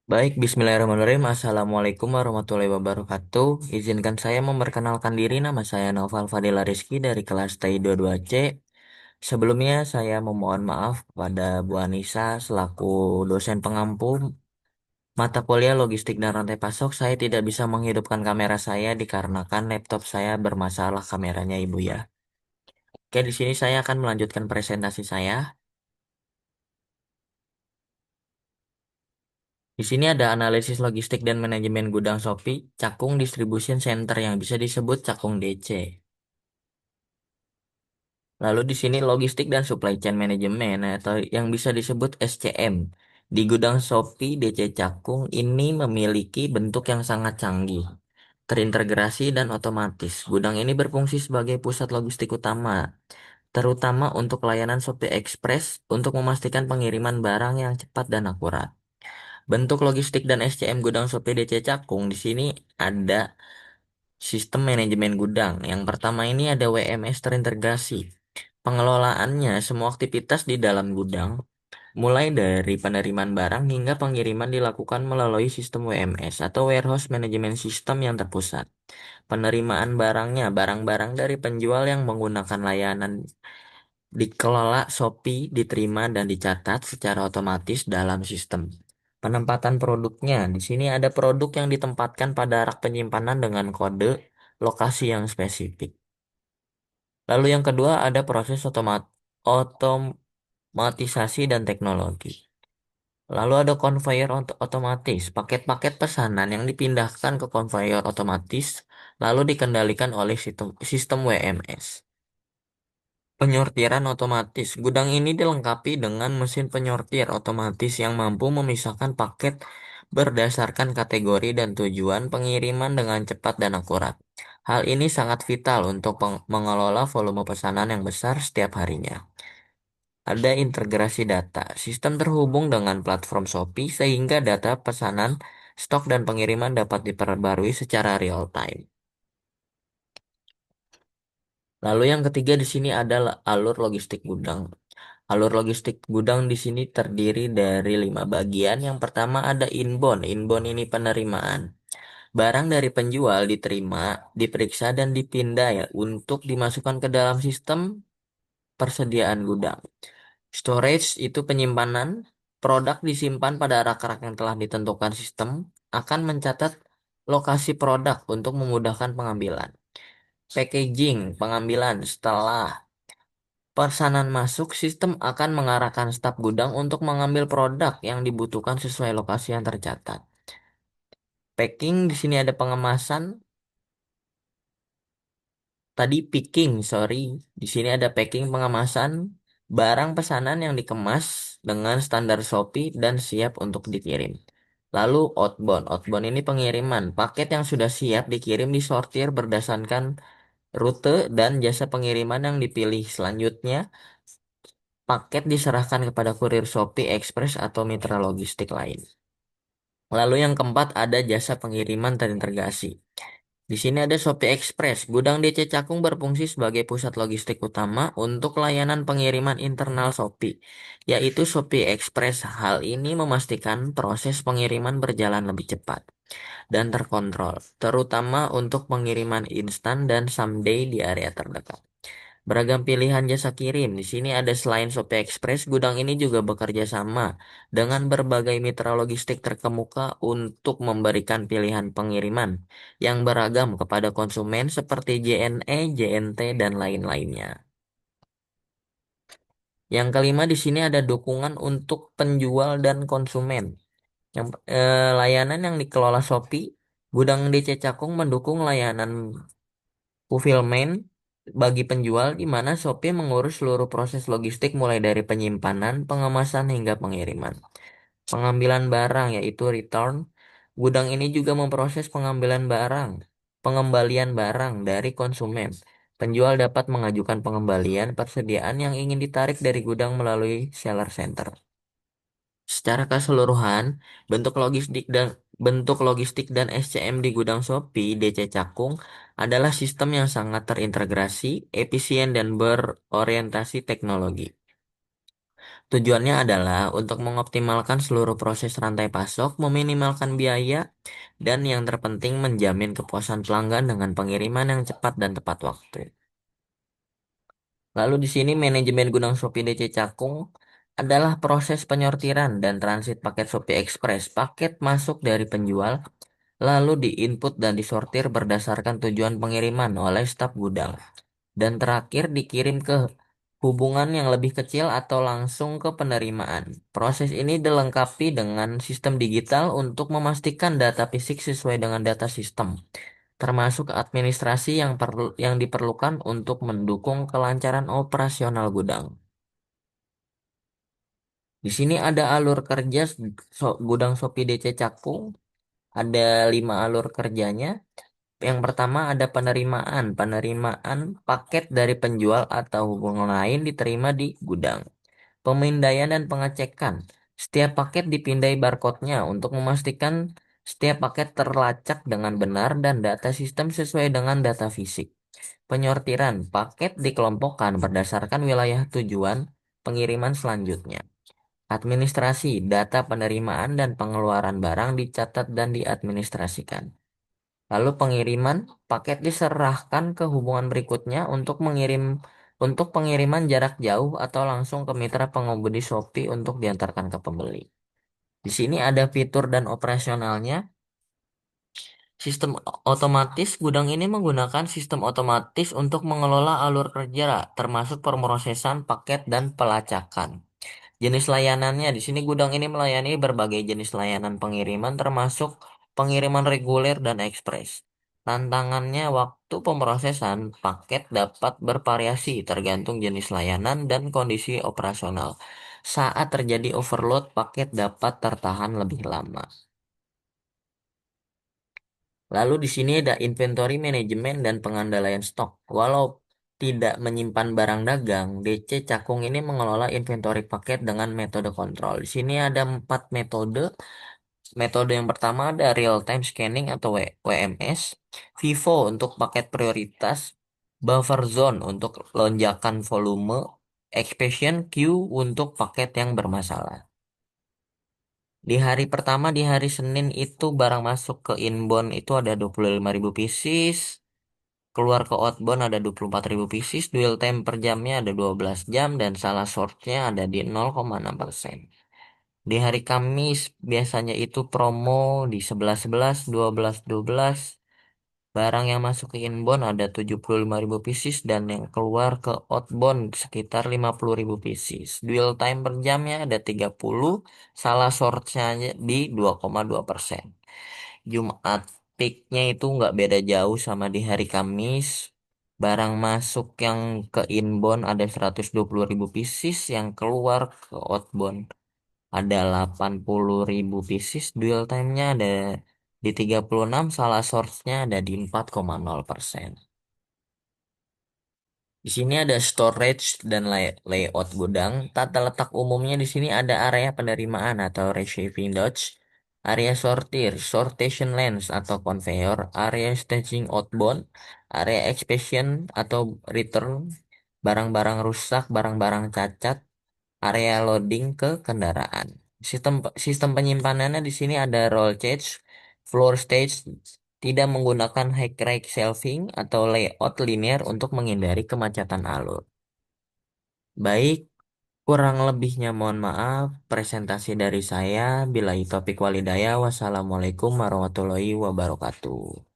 Baik, Bismillahirrahmanirrahim. Assalamualaikum warahmatullahi wabarakatuh. Izinkan saya memperkenalkan diri. Nama saya Naufal Fadila Rizky dari kelas TI 22C. Sebelumnya saya memohon maaf kepada Bu Anissa selaku dosen pengampu mata kuliah logistik dan rantai pasok. Saya tidak bisa menghidupkan kamera saya dikarenakan laptop saya bermasalah kameranya, Ibu ya. Oke, di sini saya akan melanjutkan presentasi saya. Di sini ada analisis logistik dan manajemen gudang Shopee, Cakung Distribution Center yang bisa disebut Cakung DC. Lalu di sini logistik dan supply chain management atau yang bisa disebut SCM. Di gudang Shopee DC Cakung ini memiliki bentuk yang sangat canggih, terintegrasi dan otomatis. Gudang ini berfungsi sebagai pusat logistik utama, terutama untuk layanan Shopee Express untuk memastikan pengiriman barang yang cepat dan akurat. Bentuk logistik dan SCM gudang Shopee DC Cakung di sini ada sistem manajemen gudang. Yang pertama ini ada WMS terintegrasi. Pengelolaannya semua aktivitas di dalam gudang, mulai dari penerimaan barang hingga pengiriman dilakukan melalui sistem WMS atau Warehouse Management System yang terpusat. Penerimaan barangnya, barang-barang dari penjual yang menggunakan layanan dikelola Shopee, diterima dan dicatat secara otomatis dalam sistem. Penempatan produknya, di sini ada produk yang ditempatkan pada rak penyimpanan dengan kode lokasi yang spesifik. Lalu yang kedua ada proses otomatisasi dan teknologi. Lalu ada conveyor otomatis, paket-paket pesanan yang dipindahkan ke conveyor otomatis, lalu dikendalikan oleh sistem WMS. Penyortiran otomatis. Gudang ini dilengkapi dengan mesin penyortir otomatis yang mampu memisahkan paket berdasarkan kategori dan tujuan pengiriman dengan cepat dan akurat. Hal ini sangat vital untuk mengelola volume pesanan yang besar setiap harinya. Ada integrasi data. Sistem terhubung dengan platform Shopee sehingga data pesanan, stok dan pengiriman dapat diperbarui secara real time. Lalu yang ketiga di sini adalah alur logistik gudang. Alur logistik gudang di sini terdiri dari 5 bagian. Yang pertama ada inbound. Inbound ini penerimaan. Barang dari penjual diterima, diperiksa dan dipindah ya untuk dimasukkan ke dalam sistem persediaan gudang. Storage itu penyimpanan. Produk disimpan pada rak-rak yang telah ditentukan sistem akan mencatat lokasi produk untuk memudahkan pengambilan. Packaging, pengambilan setelah pesanan masuk, sistem akan mengarahkan staf gudang untuk mengambil produk yang dibutuhkan sesuai lokasi yang tercatat. Packing di sini ada pengemasan. Tadi picking, sorry. Di sini ada packing pengemasan barang pesanan yang dikemas dengan standar Shopee dan siap untuk dikirim. Lalu outbound. Outbound ini pengiriman. Paket yang sudah siap dikirim disortir berdasarkan rute dan jasa pengiriman yang dipilih. Selanjutnya, paket diserahkan kepada kurir Shopee Express atau mitra logistik lain. Lalu yang keempat ada jasa pengiriman terintegrasi. Di sini ada Shopee Express. Gudang DC Cakung berfungsi sebagai pusat logistik utama untuk layanan pengiriman internal Shopee, yaitu Shopee Express. Hal ini memastikan proses pengiriman berjalan lebih cepat dan terkontrol, terutama untuk pengiriman instan dan someday di area terdekat. Beragam pilihan jasa kirim. Di sini ada selain Shopee Express, gudang ini juga bekerja sama dengan berbagai mitra logistik terkemuka untuk memberikan pilihan pengiriman yang beragam kepada konsumen seperti JNE, JNT, dan lain-lainnya. Yang kelima di sini ada dukungan untuk penjual dan konsumen. Layanan yang dikelola Shopee, gudang DC Cakung mendukung layanan fulfillment bagi penjual di mana Shopee mengurus seluruh proses logistik mulai dari penyimpanan, pengemasan hingga pengiriman. Pengambilan barang yaitu return. Gudang ini juga memproses pengambilan barang, pengembalian barang dari konsumen. Penjual dapat mengajukan pengembalian persediaan yang ingin ditarik dari gudang melalui seller center. Secara keseluruhan, bentuk logistik dan SCM di gudang Shopee DC Cakung adalah sistem yang sangat terintegrasi, efisien dan berorientasi teknologi. Tujuannya adalah untuk mengoptimalkan seluruh proses rantai pasok, meminimalkan biaya, dan yang terpenting menjamin kepuasan pelanggan dengan pengiriman yang cepat dan tepat waktu. Lalu di sini manajemen gudang Shopee DC Cakung adalah proses penyortiran dan transit paket Shopee Express. Paket masuk dari penjual, lalu diinput dan disortir berdasarkan tujuan pengiriman oleh staf gudang. Dan terakhir dikirim ke hubungan yang lebih kecil atau langsung ke penerimaan. Proses ini dilengkapi dengan sistem digital untuk memastikan data fisik sesuai dengan data sistem, termasuk administrasi yang diperlukan untuk mendukung kelancaran operasional gudang. Di sini ada alur kerja gudang Shopee DC Cakung, ada 5 alur kerjanya. Yang pertama ada penerimaan. Penerimaan paket dari penjual atau hubungan lain diterima di gudang. Pemindaian dan pengecekan. Setiap paket dipindai barcode-nya untuk memastikan setiap paket terlacak dengan benar dan data sistem sesuai dengan data fisik. Penyortiran. Paket dikelompokkan berdasarkan wilayah tujuan pengiriman selanjutnya. Administrasi. Data penerimaan dan pengeluaran barang dicatat dan diadministrasikan. Lalu pengiriman paket diserahkan ke hubungan berikutnya untuk pengiriman jarak jauh atau langsung ke mitra pengemudi Shopee untuk diantarkan ke pembeli. Di sini ada fitur dan operasionalnya. Sistem otomatis gudang ini menggunakan sistem otomatis untuk mengelola alur kerja, termasuk pemrosesan paket dan pelacakan. Jenis layanannya di sini gudang ini melayani berbagai jenis layanan pengiriman termasuk pengiriman reguler dan ekspres. Tantangannya waktu pemrosesan paket dapat bervariasi tergantung jenis layanan dan kondisi operasional. Saat terjadi overload, paket dapat tertahan lebih lama. Lalu di sini ada inventory manajemen dan pengandalian stok. Walau tidak menyimpan barang dagang, DC Cakung ini mengelola inventory paket dengan metode kontrol. Di sini ada 4 metode. Metode yang pertama ada real time scanning atau WMS, FIFO untuk paket prioritas, buffer zone untuk lonjakan volume, expansion queue untuk paket yang bermasalah. Di hari pertama, di hari Senin itu barang masuk ke inbound itu ada 25.000 pieces, keluar ke outbound ada 24.000 pieces, dwell time per jamnya ada 12 jam, dan salah sortnya ada di 0,6%. Di hari Kamis biasanya itu promo di 11.11, 12.12. Barang yang masuk ke inbound ada 75.000 pieces dan yang keluar ke outbound sekitar 50.000 pieces. Dwell time per jamnya ada 30, salah sortnya di 2,2%. Jumat peaknya itu nggak beda jauh sama di hari Kamis. Barang masuk yang ke inbound ada 120.000 pieces, yang keluar ke outbound ada 80.000 pieces, dwell time-nya ada di 36, salah source-nya ada di 4,0%. Di sini ada storage dan layout gudang. Tata letak umumnya di sini ada area penerimaan atau receiving dock, area sortir, sortation lanes atau conveyor, area staging outbound, area expedition atau return, barang-barang rusak, barang-barang cacat, area loading ke kendaraan. Sistem sistem penyimpanannya di sini ada roll cage, floor stage, tidak menggunakan high rack shelving atau layout linear untuk menghindari kemacetan alur. Baik, kurang lebihnya mohon maaf. Presentasi dari saya. Billahi taufiq walhidayah. Wassalamualaikum warahmatullahi wabarakatuh.